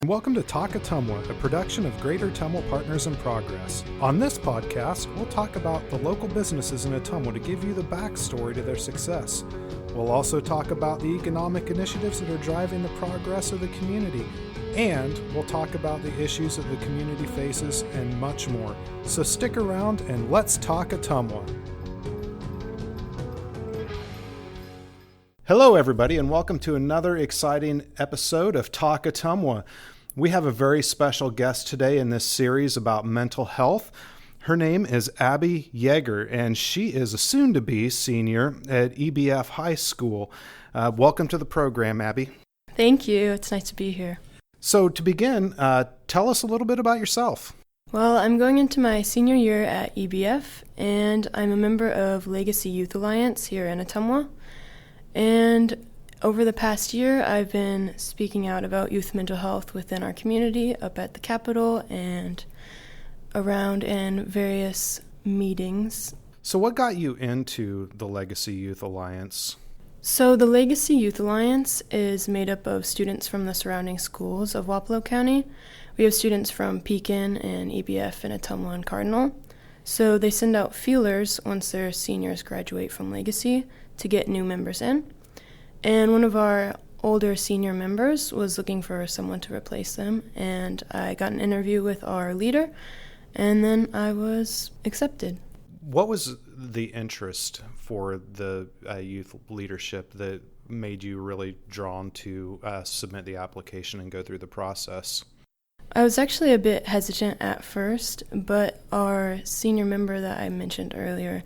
Welcome to Talk Ottumwa, a production of Greater Ottumwa Partners in Progress. On this podcast, we'll talk about the local businesses in Ottumwa to give you the backstory to their success. We'll also talk about the economic initiatives that are driving the progress of the community, and we'll talk about the issues that the community faces and much more. So stick around and let's talk Ottumwa. Hello, everybody, and welcome to another exciting episode of Talk Ottumwa. We have a very special guest today in this series about mental health. Her name is Abby Jager, and she is a soon-to-be senior at EBF High School. Welcome to the program, Abby. Thank you. It's nice to be here. So to begin, tell us a little bit about yourself. Well, I'm going into my senior year at EBF, and I'm a member of Legacy Youth Alliance here in Ottumwa. And over the past year, I've been speaking out about youth mental health within our community, up at the Capitol and around in various meetings. So what got you into the Legacy Youth Alliance? So the Legacy Youth Alliance is made up of students from the surrounding schools of Wapello County. We have students from Pekin and EBF and Ottumwa and Cardinal. So they send out feelers once their seniors graduate from Legacy to get new members in. And one of our older senior members was looking for someone to replace them, and I got an interview with our leader, and then I was accepted. What was the interest for the youth leadership that made you really drawn to submit the application and go through the process? I was actually a bit hesitant at first, but our senior member that I mentioned earlier,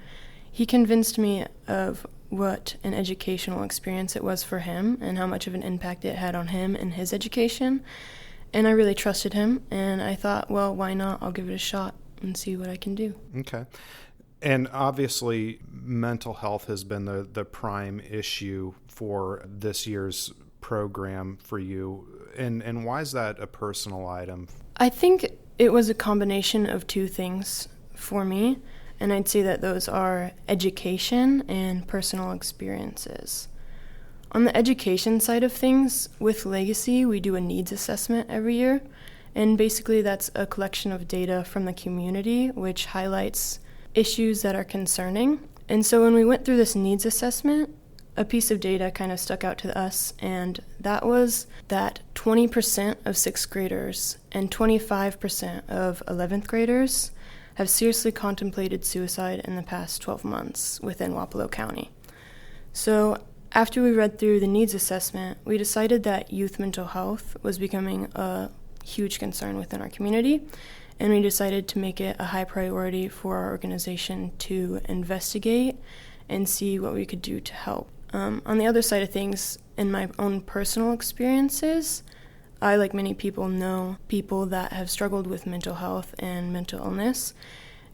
he convinced me of what an educational experience it was for him and how much of an impact it had on him and his education. And I really trusted him, and I thought, well, why not? I'll give it a shot and see what I can do. Okay. And obviously, mental health has been the prime issue for this year's program for you. And why is that a personal item? I think it was a combination of two things for me. And I'd say that those are education and personal experiences. On the education side of things, with Legacy, we do a needs assessment every year. And basically that's a collection of data from the community, which highlights issues that are concerning. And so when we went through this needs assessment, a piece of data kind of stuck out to us, and that was that 20% of 6th graders and 25% of 11th graders have seriously contemplated suicide in the past 12 months within Wapello County. So after we read through the needs assessment, we decided that youth mental health was becoming a huge concern within our community, and we decided to make it a high priority for our organization to investigate and see what we could do to help. On the other side of things, in my own personal experiences, I, like many people, know people that have struggled with mental health and mental illness,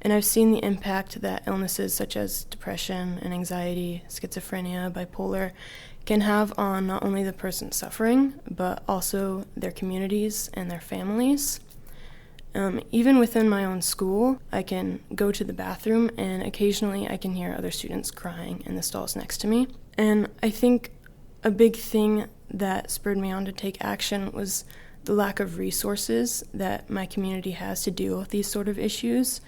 and I've seen the impact that illnesses such as depression and anxiety, schizophrenia, bipolar, can have on not only the person suffering, but also their communities and their families. Even within my own school, I can go to the bathroom, and occasionally I can hear other students crying in the stalls next to me. And I think a big thing that spurred me on to take action was the lack of resources that my community has to deal with these sort of issues.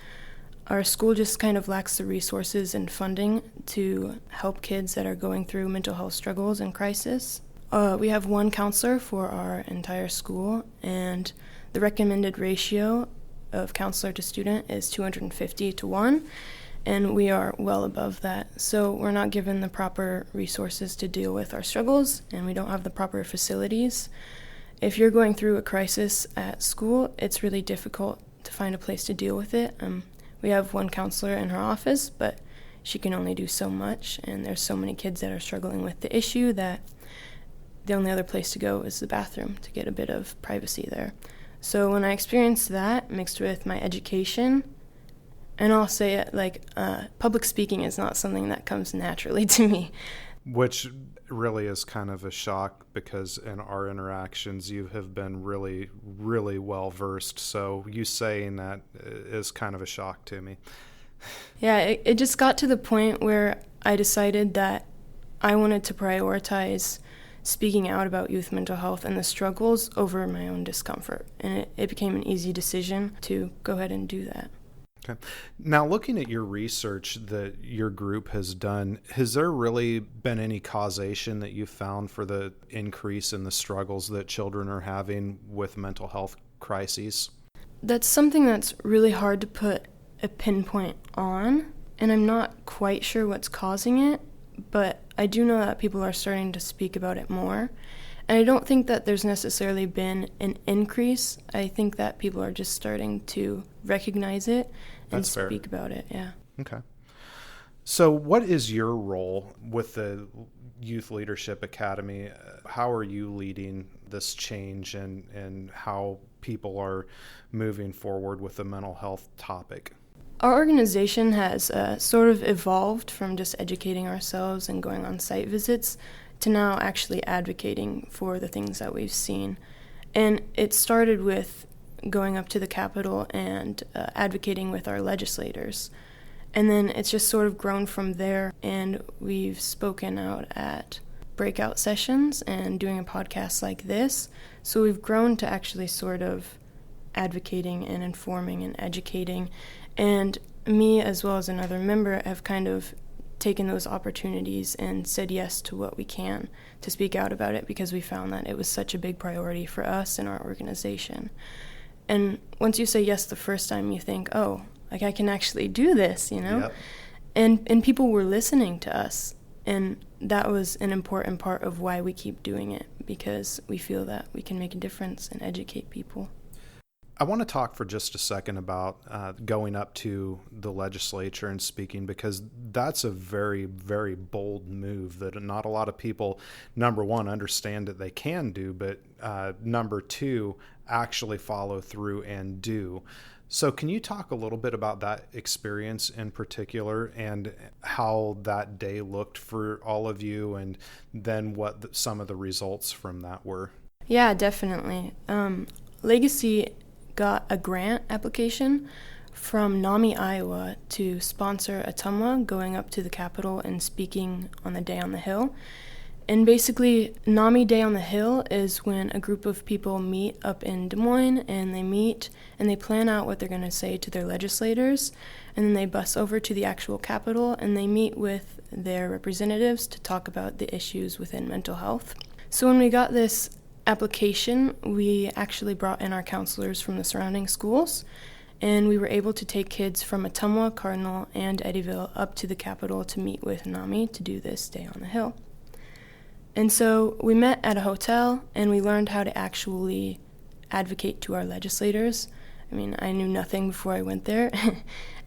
Our school just kind of lacks the resources and funding to help kids that are going through mental health struggles and crisis. We have one counselor for our entire school, and the recommended ratio of counselor to student is 250 to 1. And we are well above that. So we're not given the proper resources to deal with our struggles, and we don't have the proper facilities. If you're going through a crisis at school, it's really difficult to find a place to deal with it. We have one counselor in her office, but she can only do so much, and there's so many kids that are struggling with the issue that the only other place to go is the bathroom to get a bit of privacy there. So when I experienced that mixed with my education, and I'll say it public speaking is not something that comes naturally to me. Which really is kind of a shock, because in our interactions you have been really, really well versed. So you saying that is kind of a shock to me. Yeah, it just got to the point where I decided that I wanted to prioritize speaking out about youth mental health and the struggles over my own discomfort. And it became an easy decision to go ahead and do that. Okay. Now, looking at your research that your group has done, has there really been any causation that you found for the increase in the struggles that children are having with mental health crises? That's something that's really hard to put a pinpoint on, and I'm not quite sure what's causing it, but I do know that people are starting to speak about it more. And I don't think that there's necessarily been an increase. I think that people are just starting to recognize it and speak about it. Yeah. Okay. So what is your role with the Youth Leadership Academy? How are you leading this change and how people are moving forward with the mental health topic? Our organization has sort of evolved from just educating ourselves and going on site visits to now actually advocating for the things that we've seen. And it started with going up to the Capitol and advocating with our legislators. And then it's just sort of grown from there, and we've spoken out at breakout sessions and doing a podcast like this. So we've grown to actually sort of advocating and informing and educating. And me, as well as another member, have kind of taken those opportunities and said yes to what we can to speak out about it, because we found that it was such a big priority for us and our organization. And once you say yes the first time, you think, oh, like I can actually do this, you know? Yep. And people were listening to us. And that was an important part of why we keep doing it, because we feel that we can make a difference and educate people. I want to talk for just a second about going up to the legislature and speaking, because that's a very, very bold move that not a lot of people, number one, understand that they can do, but number two, actually follow through and do. So can you talk a little bit about that experience in particular and how that day looked for all of you, and then what some of the results from that were? Yeah, definitely. Legacy got a grant application from NAMI, Iowa to sponsor Ottumwa going up to the Capitol and speaking on the Day on the Hill. And basically, NAMI Day on the Hill is when a group of people meet up in Des Moines, and they meet and they plan out what they're going to say to their legislators, and then they bus over to the actual Capitol and they meet with their representatives to talk about the issues within mental health. So when we got this application, we actually brought in our counselors from the surrounding schools, and we were able to take kids from Ottumwa, Cardinal, and Eddyville up to the Capitol to meet with NAMI to do this Day on the Hill. And so we met at a hotel, and we learned how to actually advocate to our legislators. I mean, I knew nothing before I went there,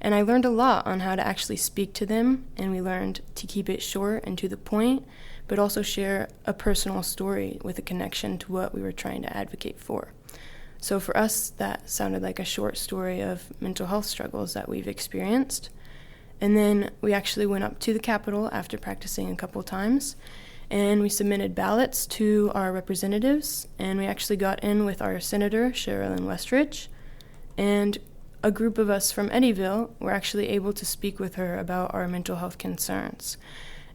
and I learned a lot on how to actually speak to them, and we learned to keep it short and to the point, but also share a personal story with a connection to what we were trying to advocate for. So for us, that sounded like a short story of mental health struggles that we've experienced. And then we actually went up to the Capitol after practicing a couple times, and we submitted ballots to our representatives, and we actually got in with our Senator, Sherilyn Westridge, and a group of us from Eddyville were actually able to speak with her about our mental health concerns.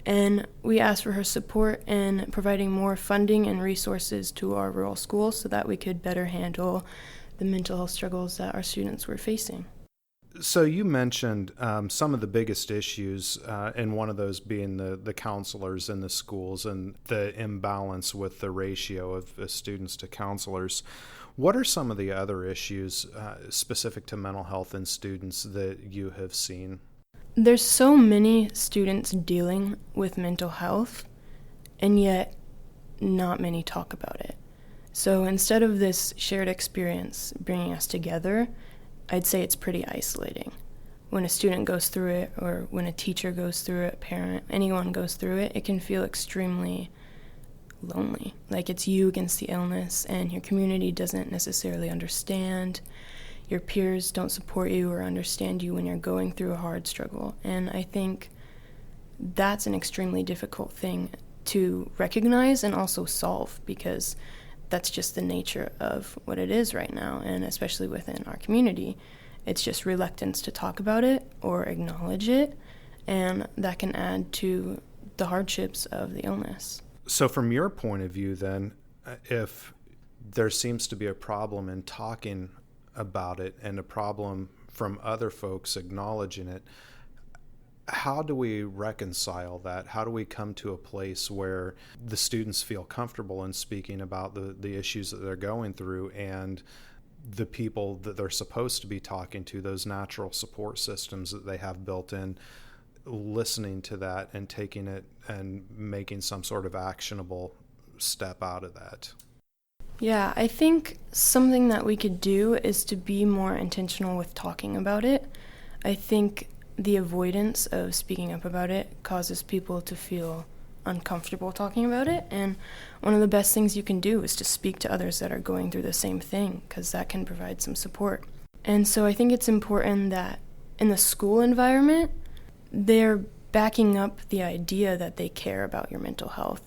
And we asked for her support in providing more funding and resources to our rural schools so that we could better handle the mental health struggles that our students were facing. So you mentioned some of the biggest issues, and one of those being the counselors in the schools and the imbalance with the ratio of students to counselors. What are some of the other issues specific to mental health in students that you have seen? There's so many students dealing with mental health, and yet not many talk about it. So instead of this shared experience bringing us together, I'd say it's pretty isolating. When a student goes through it, or when a teacher goes through it, a parent, anyone goes through it, it can feel extremely lonely. Like it's you against the illness, and your community doesn't necessarily understand. Your peers don't support you or understand you when you're going through a hard struggle. And I think that's an extremely difficult thing to recognize and also solve, because that's just the nature of what it is right now, and especially within our community. It's just reluctance to talk about it or acknowledge it, and that can add to the hardships of the illness. So from your point of view then, if there seems to be a problem in talking about it and a problem from other folks acknowledging it, how do we reconcile that? How do we come to a place where the students feel comfortable in speaking about the issues that they're going through, and the people that they're supposed to be talking to, those natural support systems that they have built in, listening to that and taking it and making some sort of actionable step out of that? Yeah, I think something that we could do is to be more intentional with talking about it. I think the avoidance of speaking up about it causes people to feel uncomfortable talking about it, and one of the best things you can do is to speak to others that are going through the same thing, because that can provide some support. And so I think it's important that in the school environment, they're backing up the idea that they care about your mental health.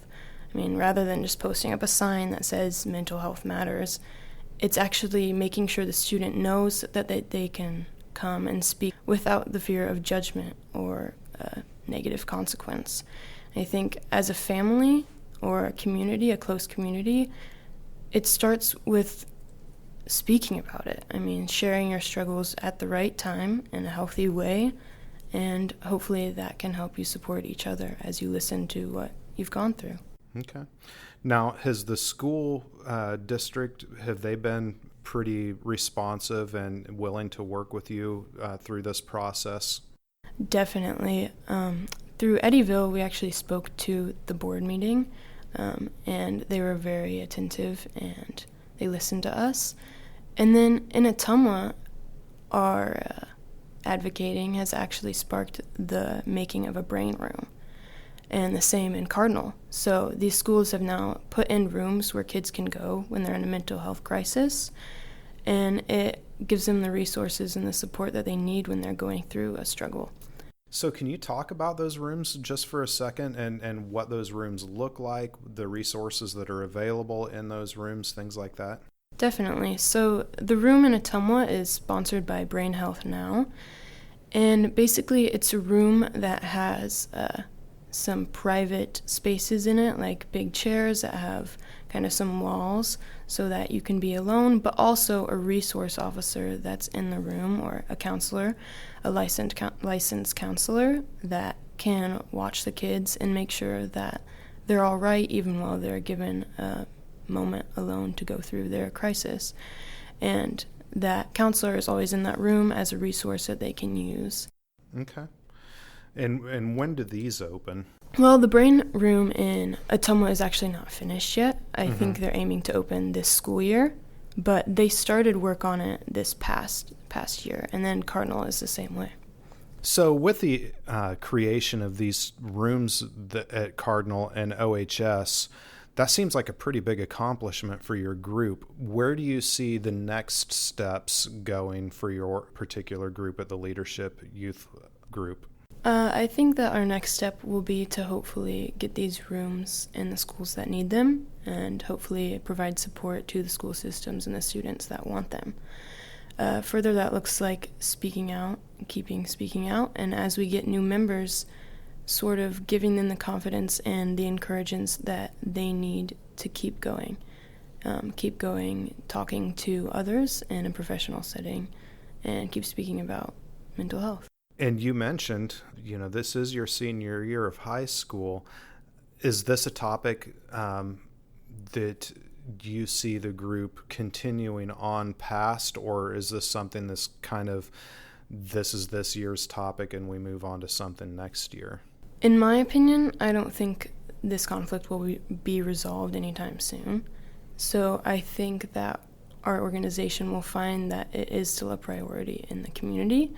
I mean, rather than just posting up a sign that says mental health matters, it's actually making sure the student knows that they can come and speak without the fear of judgment or a negative consequence. I think as a family or a community, a close community, it starts with speaking about it. I mean, sharing your struggles at the right time in a healthy way, and hopefully that can help you support each other as you listen to what you've gone through. Okay. Now, has the school district, have they been pretty responsive and willing to work with you through this process? Definitely. Through Eddyville, we actually spoke to the board meeting, and they were very attentive and they listened to us. And then in Ottumwa, our advocating has actually sparked the making of a brain room, and the same in Cardinal. So these schools have now put in rooms where kids can go when they're in a mental health crisis, and it gives them the resources and the support that they need when they're going through a struggle. So can you talk about those rooms just for a second, and what those rooms look like, the resources that are available in those rooms, things like that? Definitely. So the room in Ottumwa is sponsored by Brain Health Now, and basically it's a room that has some private spaces in it, like big chairs that have kind of some walls so that you can be alone, but also a resource officer that's in the room, or a counselor, a licensed counselor that can watch the kids and make sure that they're all right even while they're given a moment alone to go through their crisis. And that counselor is always in that room as a resource that they can use. Okay. And when do these open? Well, the brain room in Ottumwa is actually not finished yet. I think they're aiming to open this school year, but they started work on it this past year, and then Cardinal is the same way. So with the creation of these rooms at Cardinal and OHS, that seems like a pretty big accomplishment for your group. Where do you see the next steps going for your particular group at the Leadership Youth Group? I think that our next step will be to hopefully get these rooms in the schools that need them, and hopefully provide support to the school systems and the students that want them. Further, that looks like speaking out, keeping speaking out, and as we get new members, sort of giving them the confidence and the encouragement that they need to keep going, talking to others in a professional setting, and keep speaking about mental health. And you mentioned, this is your senior year of high school. Is this a topic that you see the group continuing on past, or is this something that's kind of, this is this year's topic and we move on to something next year? In my opinion, I don't think this conflict will be resolved anytime soon. So I think that our organization will find that it is still a priority in the community.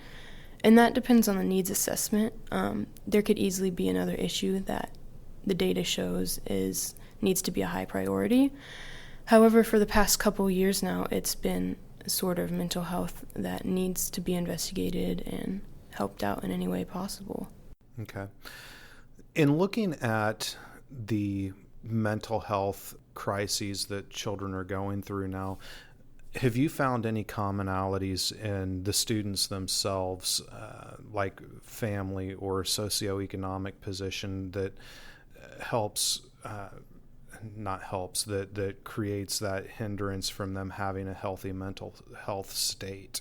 And that depends on the needs assessment. There could easily be another issue that the data shows needs to be a high priority. However, for the past couple years now, it's been sort of mental health that needs to be investigated and helped out in any way possible. Okay. In looking at the mental health crises that children are going through now, have you found any commonalities in the students themselves, like family or socioeconomic position, that helps that creates that hindrance from them having a healthy mental health state?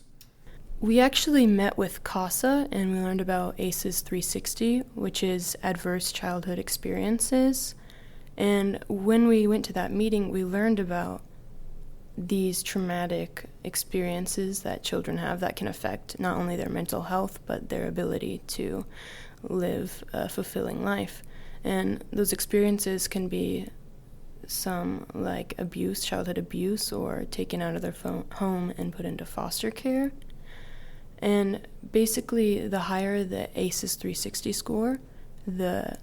We actually met with CASA and we learned about ACEs 360, which is Adverse Childhood Experiences. And when we went to that meeting, we learned about these traumatic experiences that children have that can affect not only their mental health, but their ability to live a fulfilling life. And those experiences can be some like abuse, childhood abuse, or taken out of their home and put into foster care. And basically, the higher the ACEs 360 score, the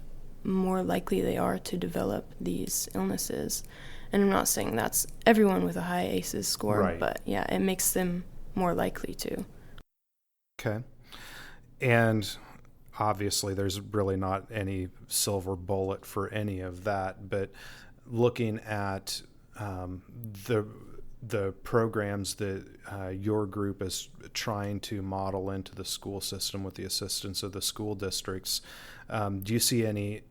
more likely they are to develop these illnesses. And I'm not saying that's everyone with a high ACEs score, right. But yeah, it makes them more likely to. Okay. And obviously, there's really not any silver bullet for any of that, but looking at the programs that your group is trying to model into the school system with the assistance of the school districts, do you see any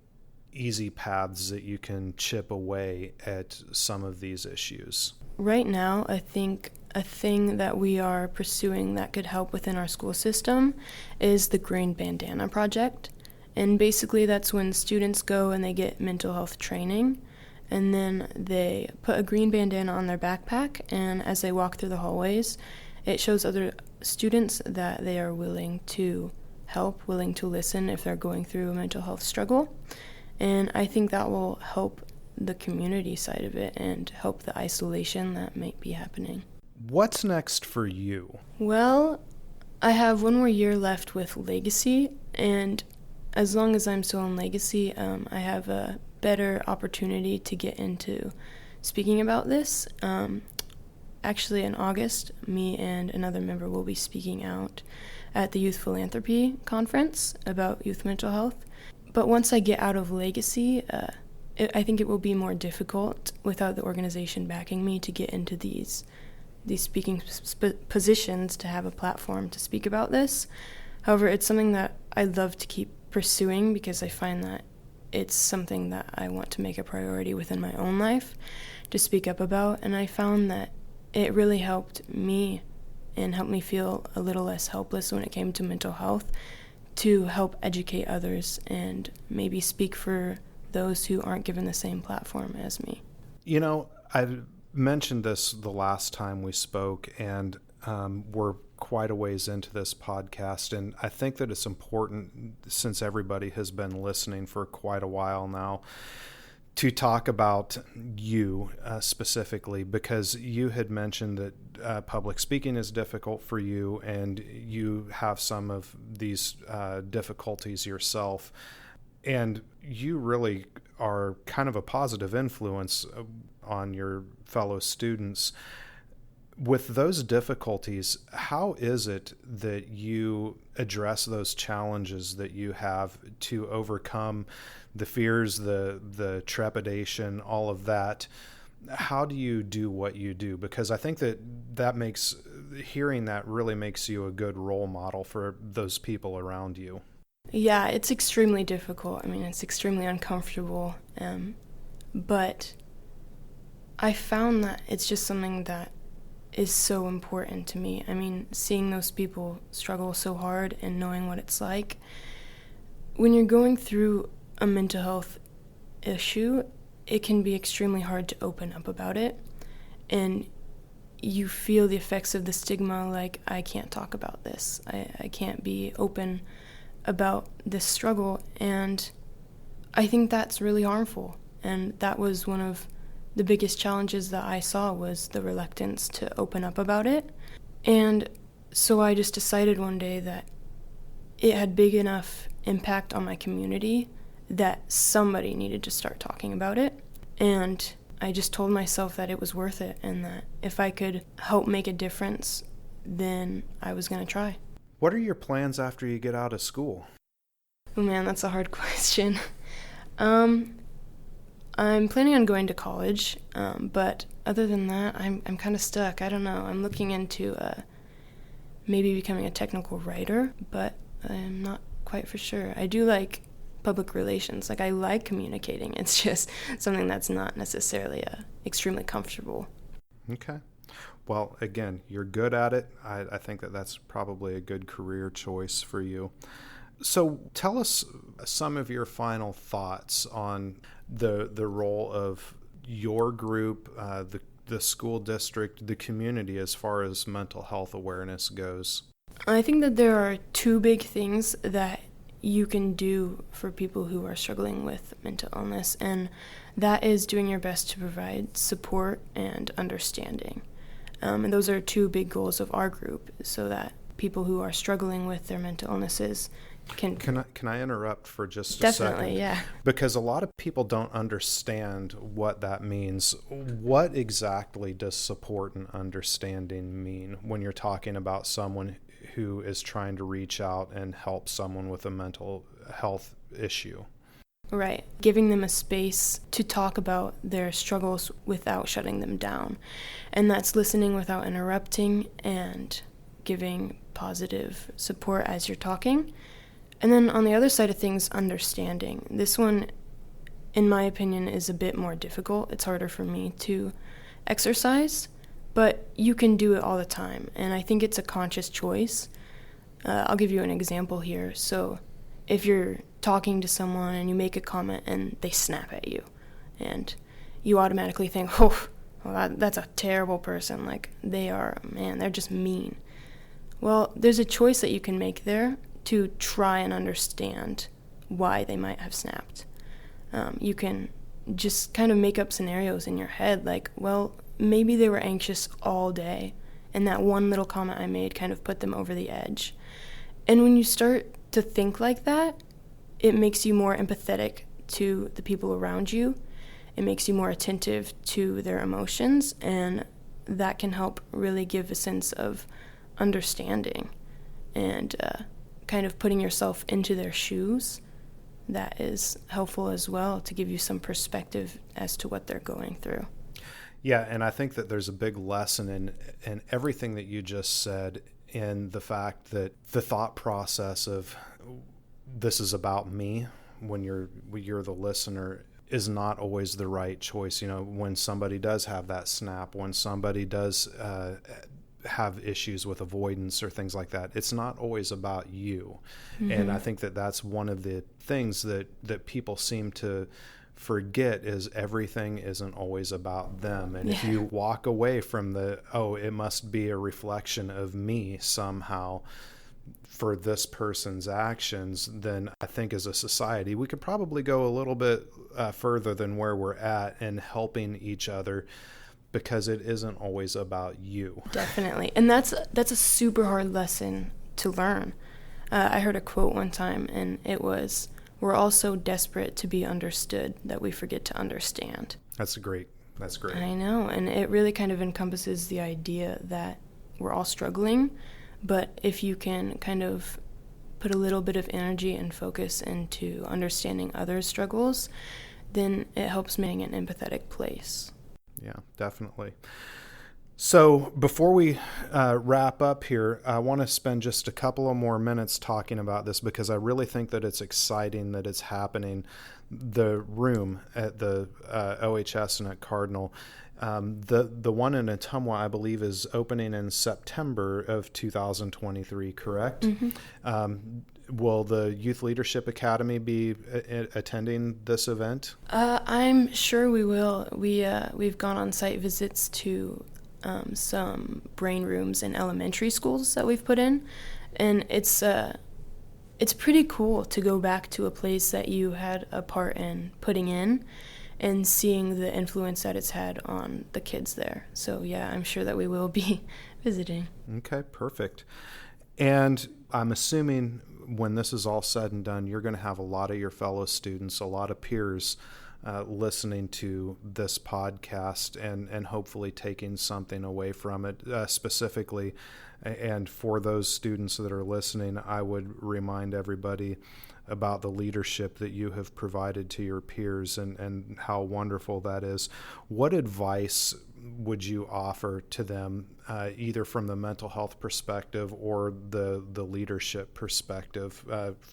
easy paths that you can chip away at some of these issues? Right now, I think a thing that we are pursuing that could help within our school system is the Green Bandana Project. And basically that's when students go and they get mental health training, and then they put a green bandana on their backpack, and as they walk through the hallways, it shows other students that they are willing to help, willing to listen if they're going through a mental health struggle. And I think that will help the community side of it and help the isolation that might be happening. What's next for you? Well, I have one more year left with Legacy, and as long as I'm still in Legacy, I have a better opportunity to get into speaking about this. Actually, in August, me and another member will be speaking out at the Youth Philanthropy Conference about youth mental health. But once I get out of Legacy, I think it will be more difficult without the organization backing me to get into these speaking positions to have a platform to speak about this. However, it's something that I'd love to keep pursuing because I find that it's something that I want to make a priority within my own life to speak up about, and I found that it really helped me and helped me feel a little less helpless when it came to mental health, to help educate others and maybe speak for those who aren't given the same platform as me. You know, I mentioned this the last time we spoke, and we're quite a ways into this podcast, and I think that it's important, since everybody has been listening for quite a while now, to talk about you specifically, because you had mentioned that public speaking is difficult for you, and you have some of these difficulties yourself, and you really are kind of a positive influence on your fellow students. With those difficulties, how is it that you address those challenges that you have to overcome the fears, the trepidation, all of that? How do you do what you do? Because I think that makes, hearing that really makes you a good role model for those people around you. Yeah, it's extremely difficult. I mean, it's extremely uncomfortable, but I found that it's just something that is so important to me. I mean, seeing those people struggle so hard and knowing what it's like. When you're going through a mental health issue, it can be extremely hard to open up about it. And you feel the effects of the stigma, like, I can't talk about this. I can't be open about this struggle. And I think that's really harmful. And that was one of the biggest challenges that I saw, was the reluctance to open up about it. And so I just decided one day that it had big enough impact on my community that somebody needed to start talking about it. And I just told myself that it was worth it, and that if I could help make a difference, then I was going to try. What are your plans after you get out of school? Oh man, that's a hard question. I'm planning on going to college, but other than that, I'm kind of stuck. I don't know. I'm looking into maybe becoming a technical writer, but I'm not quite for sure. I do like public relations. Like, I like communicating. It's just something that's not necessarily extremely comfortable. Okay. Well, again, you're good at it. I think that that's probably a good career choice for you. So tell us some of your final thoughts on the role of your group, the school district, the community as far as mental health awareness goes. I think that there are two big things that you can do for people who are struggling with mental illness, and that is doing your best to provide support and understanding. And those are two big goals of our group, so that people who are struggling with their mental illnesses can I interrupt for just a definitely, second? Yeah. Because a lot of people don't understand what that means. What exactly does support and understanding mean when you're talking about someone who is trying to reach out and help someone with a mental health issue? Right. Giving them a space to talk about their struggles without shutting them down. And that's listening without interrupting and giving positive support as you're talking. And then on the other side of things, understanding. This one, in my opinion, is a bit more difficult. It's harder for me to exercise, but you can do it all the time. And I think it's a conscious choice. I'll give you an example here. So if you're talking to someone and you make a comment and they snap at you, and you automatically think, oh, well, that's a terrible person. Like, they're just mean. Well, there's a choice that you can make there to try and understand why they might have snapped. You can just kind of make up scenarios in your head, like, well, maybe they were anxious all day, and that one little comment I made kind of put them over the edge. And when you start to think like that, it makes you more empathetic to the people around you. It makes you more attentive to their emotions, and that can help really give a sense of understanding and kind of putting yourself into their shoes. That is helpful as well to give you some perspective as to what they're going through. Yeah, and I think that there's a big lesson in everything that you just said, in the fact that the thought process of this is about me when you're the listener is not always the right choice. You know, when somebody does have that snap, when somebody does have issues with avoidance or things like that, it's not always about you. Mm-hmm. And I think that that's one of the things that people seem to forget, is everything isn't always about them. And if you walk away from it must be a reflection of me somehow for this person's actions, then I think as a society we could probably go a little bit further than where we're at in helping each other, because it isn't always about you. Definitely. And that's a super hard lesson to learn. I heard a quote one time, and it was, "We're all so desperate to be understood that we forget to understand." That's great. I know, and it really kind of encompasses the idea that we're all struggling, but if you can kind of put a little bit of energy and focus into understanding others' struggles, then it helps make an empathetic place. Yeah, definitely. So before we wrap up here, I want to spend just a couple of more minutes talking about this, because I really think that it's exciting that it's happening. The room at the OHS and at Cardinal, the one in Ottumwa, I believe, is opening in September of 2023, correct? Mm-hmm. Will the Youth Leadership Academy be attending this event? I'm sure we will. We've gone on site visits to some brain rooms in elementary schools that we've put in, and it's pretty cool to go back to a place that you had a part in putting in and seeing the influence that it's had on the kids there. So yeah, I'm sure that we will be visiting. Okay, perfect. And I'm assuming when this is all said and done, you're going to have a lot of your fellow students, a lot of peers listening to this podcast and hopefully taking something away from it specifically. And for those students that are listening, I would remind everybody about the leadership that you have provided to your peers and how wonderful that is. What advice would you offer to them, either from the mental health perspective or the leadership perspective,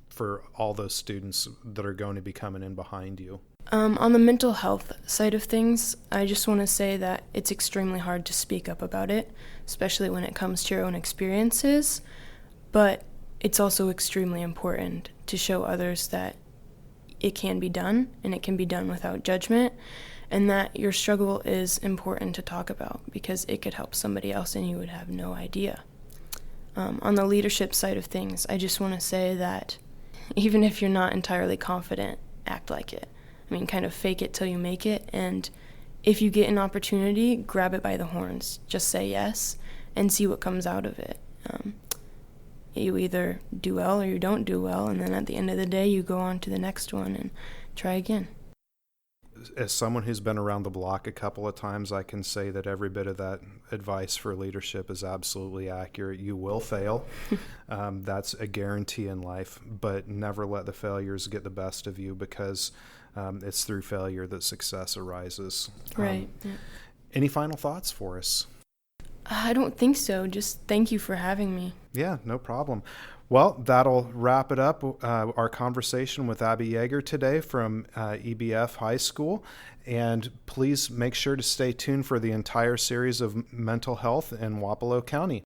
for all those students that are going to be coming in behind you? On the mental health side of things, I just want to say that it's extremely hard to speak up about it, especially when it comes to your own experiences, but it's also extremely important to show others that it can be done, and it can be done without judgment, and that your struggle is important to talk about because it could help somebody else and you would have no idea. On the leadership side of things, I just want to say that even if you're not entirely confident, act like it. I mean, kind of fake it till you make it, and if you get an opportunity, grab it by the horns. Just say yes and see what comes out of it. You either do well or you don't do well, and then at the end of the day, you go on to the next one and try again. As someone who's been around the block a couple of times, I can say that every bit of that advice for leadership is absolutely accurate. You will fail. That's a guarantee in life, but never let the failures get the best of you, because it's through failure that success arises. Right. Yeah. Any final thoughts for us? I don't think so. Just thank you for having me. Yeah, no problem. Well, that'll wrap it up, our conversation with Abby Jager today from EBF High School. And please make sure to stay tuned for the entire series of mental health in Wapello County.